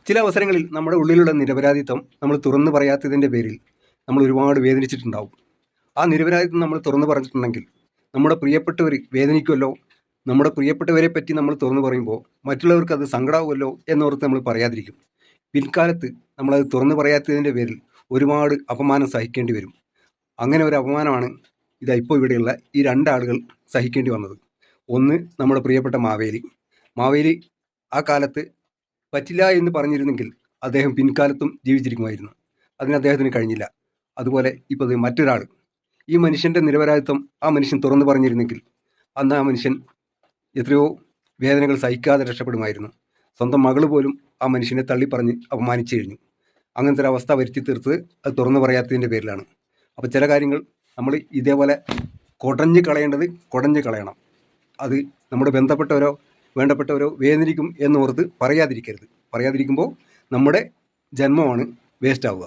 ചില അവസരങ്ങളിൽ നമ്മുടെ ഉള്ളിലുള്ള നിരപരാധിത്വം നമ്മൾ തുറന്നു പറയാത്തതിൻ്റെ പേരിൽ നമ്മൾ ഒരുപാട് വേദനിച്ചിട്ടുണ്ടാവും. ആ നിരപരാധിത്വം നമ്മൾ തുറന്നു പറഞ്ഞിട്ടുണ്ടെങ്കിൽ നമ്മുടെ പ്രിയപ്പെട്ടവർ വേദനിക്കുമല്ലോ, നമ്മുടെ പ്രിയപ്പെട്ടവരെ പറ്റി നമ്മൾ തുറന്നു പറയുമ്പോൾ മറ്റുള്ളവർക്ക് അത് സങ്കടമാവുമല്ലോ എന്നോർത്ത് നമ്മൾ പറയാതിരിക്കും. പിൽക്കാലത്ത് നമ്മളത് തുറന്നു പറയാത്തതിൻ്റെ പേരിൽ ഒരുപാട് അപമാനം സഹിക്കേണ്ടി വരും. അങ്ങനെ ഒരു അപമാനമാണ് ഇപ്പോൾ ഇവിടെയുള്ള ഈ രണ്ടാളുകൾ സഹിക്കേണ്ടി വന്നത്. ഒന്ന് നമ്മുടെ പ്രിയപ്പെട്ട മാവേലി ആ കാലത്ത് പറ്റില്ല എന്ന് പറഞ്ഞിരുന്നെങ്കിൽ അദ്ദേഹം പിൻകാലത്തും ജീവിച്ചിരിക്കുമായിരുന്നു. അതിന് അദ്ദേഹത്തിന് കഴിഞ്ഞില്ല. അതുപോലെ ഇപ്പോൾ മറ്റൊരാൾ, ഈ മനുഷ്യൻ്റെ നിരപരാധിത്വം ആ മനുഷ്യൻ തുറന്നു പറഞ്ഞിരുന്നെങ്കിൽ അന്ന് ആ മനുഷ്യൻ എത്രയോ വേദനകൾ സഹിക്കാതെ രക്ഷപ്പെടുമായിരുന്നു. സ്വന്തം മകൾ പോലും ആ മനുഷ്യനെ തള്ളിപ്പറഞ്ഞ് അപമാനിച്ചു കഴിഞ്ഞു. അങ്ങനത്തെ ഒരു അവസ്ഥ വരുത്തി തീർത്തത് അത് തുറന്നു പറയാത്തതിൻ്റെ പേരിലാണ്. അപ്പോൾ ചില കാര്യങ്ങൾ നമ്മൾ ഇതേപോലെ കുടഞ്ഞ് കളയണം. അത് നമ്മുടെ ബന്ധപ്പെട്ടവരോ വേണ്ടപ്പെട്ടവരോ വേദനിക്കും എന്നോർത്ത് പറയാതിരിക്കരുത്. പറയാതിരിക്കുമ്പോൾ നമ്മുടെ ജന്മമാണ് വേസ്റ്റ് ആവുക.